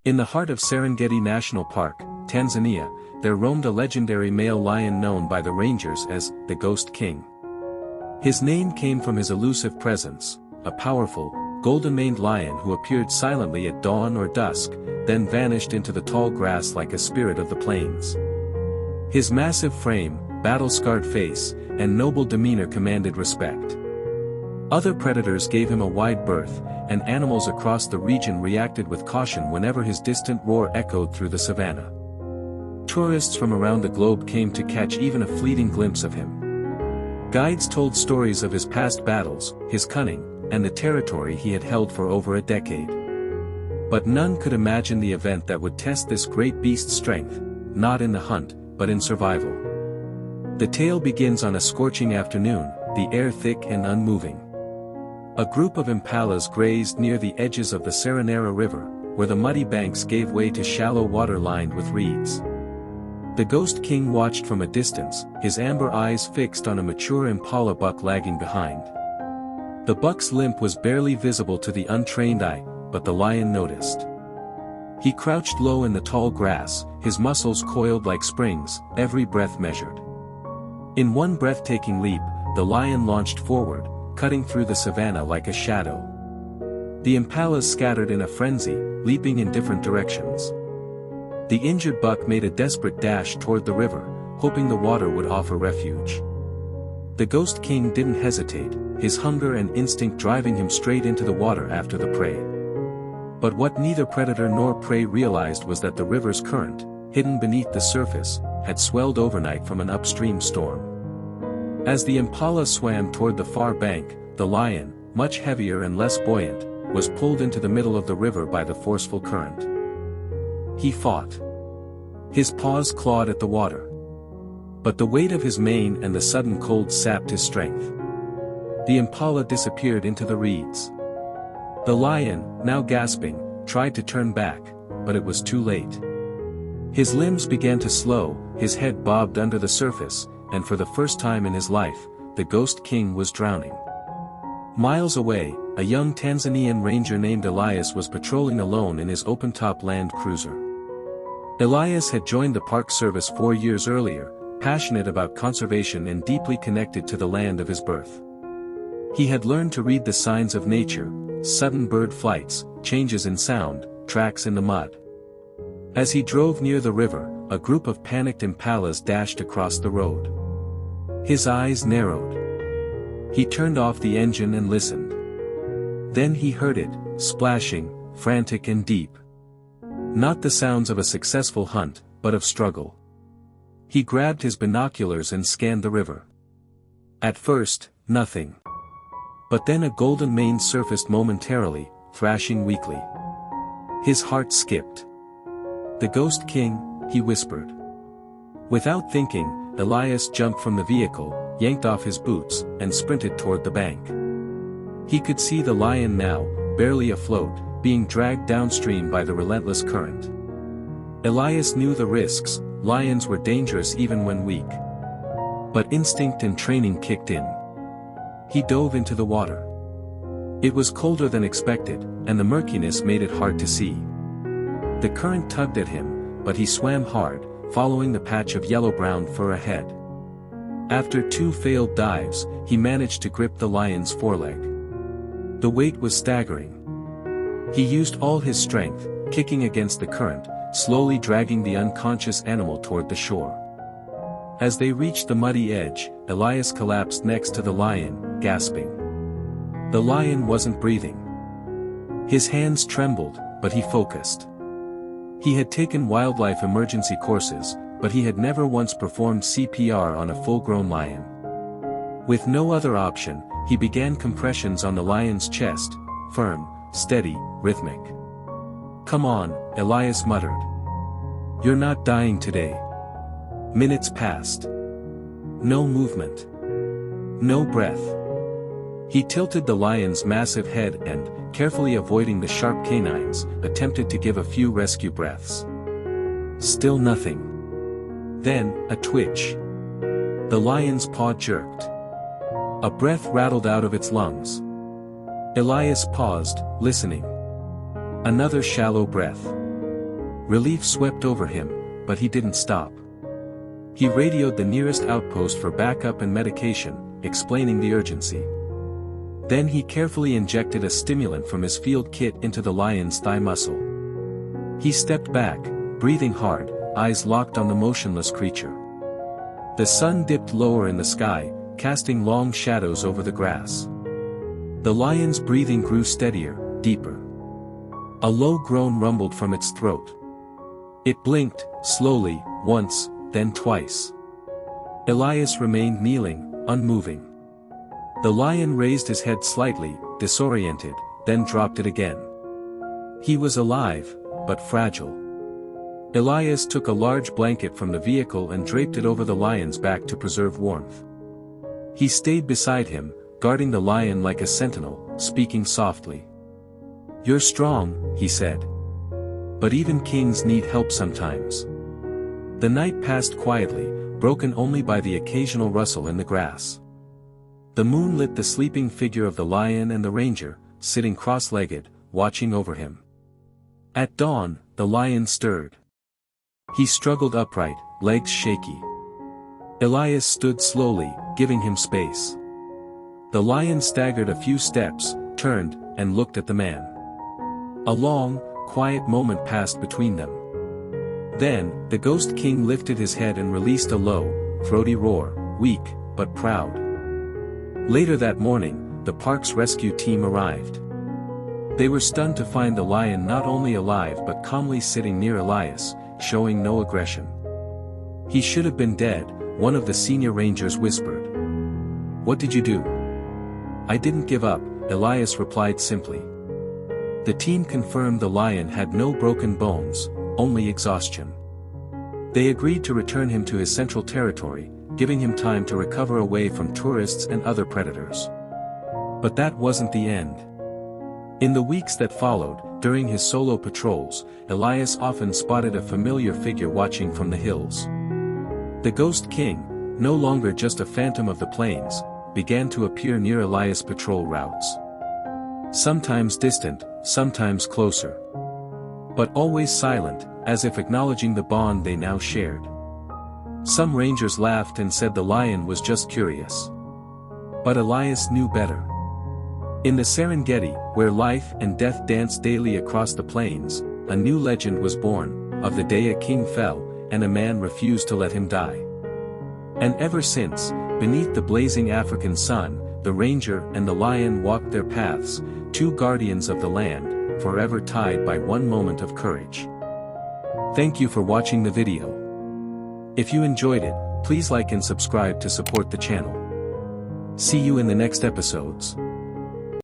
In the heart of Serengeti National Park, Tanzania, there roamed a legendary male lion known by the rangers as the Ghost King. His name came from his elusive presence, a powerful, golden-maned lion who appeared silently at dawn or dusk, then vanished into the tall grass like a spirit of the plains. His massive frame, battle-scarred face, and noble demeanor commanded respect. Other predators gave him a wide berth, and animals across the region reacted with caution whenever his distant roar echoed through the savannah. Tourists from around the globe came to catch even a fleeting glimpse of him. Guides told stories of his past battles, his cunning, and the territory he had held for over a decade. But none could imagine the event that would test this great beast's strength, not in the hunt, but in survival. The tale begins on a scorching afternoon, the air thick and unmoving. A group of impalas grazed near the edges of the Serenera River, where the muddy banks gave way to shallow water lined with reeds. The Ghost King watched from a distance, his amber eyes fixed on a mature impala buck lagging behind. The buck's limp was barely visible to the untrained eye, but the lion noticed. He crouched low in the tall grass, his muscles coiled like springs, every breath measured. In one breathtaking leap, the lion launched forward, cutting through the savannah like a shadow. The impalas scattered in a frenzy, leaping in different directions. The injured buck made a desperate dash toward the river, hoping the water would offer refuge. The Ghost King didn't hesitate, his hunger and instinct driving him straight into the water after the prey. But what neither predator nor prey realized was that the river's current, hidden beneath the surface, had swelled overnight from an upstream storm. As the impala swam toward the far bank, the lion, much heavier and less buoyant, was pulled into the middle of the river by the forceful current. He fought. His paws clawed at the water. But the weight of his mane and the sudden cold sapped his strength. The impala disappeared into the reeds. The lion, now gasping, tried to turn back, but it was too late. His limbs began to slow, his head bobbed under the surface, and for the first time in his life, the Ghost King was drowning. Miles away, a young Tanzanian ranger named Elias was patrolling alone in his open-top Land Cruiser. Elias had joined the Park Service 4 years earlier, passionate about conservation and deeply connected to the land of his birth. He had learned to read the signs of nature, sudden bird flights, changes in sound, tracks in the mud. As he drove near the river, a group of panicked impalas dashed across the road. His eyes narrowed. He turned off the engine and listened. Then he heard it, splashing, frantic and deep. Not the sounds of a successful hunt, but of struggle. He grabbed his binoculars and scanned the river. At first, nothing. But then a golden mane surfaced momentarily, thrashing weakly. His heart skipped. "The Ghost King," he whispered. Without thinking, Elias jumped from the vehicle, yanked off his boots, and sprinted toward the bank. He could see the lion now, barely afloat, being dragged downstream by the relentless current. Elias knew the risks, lions were dangerous even when weak. But instinct and training kicked in. He dove into the water. It was colder than expected, and the murkiness made it hard to see. The current tugged at him, but he swam hard, following the patch of yellow-brown fur ahead. After 2 failed dives, he managed to grip the lion's foreleg. The weight was staggering. He used all his strength, kicking against the current, slowly dragging the unconscious animal toward the shore. As they reached the muddy edge, Elias collapsed next to the lion, gasping. The lion wasn't breathing. His hands trembled, but he focused. He had taken wildlife emergency courses, but he had never once performed CPR on a full-grown lion. With no other option, he began compressions on the lion's chest, firm, steady, rhythmic. "Come on," Elias muttered. "You're not dying today." Minutes passed. No movement. No breath. He tilted the lion's massive head and, carefully avoiding the sharp canines, attempted to give a few rescue breaths. Still nothing. Then, a twitch. The lion's paw jerked. A breath rattled out of its lungs. Elias paused, listening. Another shallow breath. Relief swept over him, but he didn't stop. He radioed the nearest outpost for backup and medication, explaining the urgency. Then he carefully injected a stimulant from his field kit into the lion's thigh muscle. He stepped back, breathing hard, eyes locked on the motionless creature. The sun dipped lower in the sky, casting long shadows over the grass. The lion's breathing grew steadier, deeper. A low groan rumbled from its throat. It blinked, slowly, once, then twice. Elias remained kneeling, unmoving. The lion raised his head slightly, disoriented, then dropped it again. He was alive, but fragile. Elias took a large blanket from the vehicle and draped it over the lion's back to preserve warmth. He stayed beside him, guarding the lion like a sentinel, speaking softly. "You're strong," he said. "But even kings need help sometimes." The night passed quietly, broken only by the occasional rustle in the grass. The moon lit the sleeping figure of the lion and the ranger, sitting cross-legged, watching over him. At dawn, the lion stirred. He struggled upright, legs shaky. Elias stood slowly, giving him space. The lion staggered a few steps, turned, and looked at the man. A long, quiet moment passed between them. Then, the Ghost King lifted his head and released a low, throaty roar, weak, but proud. Later that morning, the park's rescue team arrived. They were stunned to find the lion not only alive but calmly sitting near Elias, showing no aggression. "He should have been dead," one of the senior rangers whispered. "What did you do?" "I didn't give up," Elias replied simply. The team confirmed the lion had no broken bones, only exhaustion. They agreed to return him to his central territory, giving him time to recover away from tourists and other predators. But that wasn't the end. In the weeks that followed, during his solo patrols, Elias often spotted a familiar figure watching from the hills. The Ghost King, no longer just a phantom of the plains, began to appear near Elias' patrol routes. Sometimes distant, sometimes closer. But always silent, as if acknowledging the bond they now shared. Some rangers laughed and said the lion was just curious. But Elias knew better. In the Serengeti, where life and death danced daily across the plains, a new legend was born, of the day a king fell, and a man refused to let him die. And ever since, beneath the blazing African sun, the ranger and the lion walked their paths, two guardians of the land, forever tied by one moment of courage. Thank you for watching the video. If you enjoyed it, please like and subscribe to support the channel. See you in the next episodes.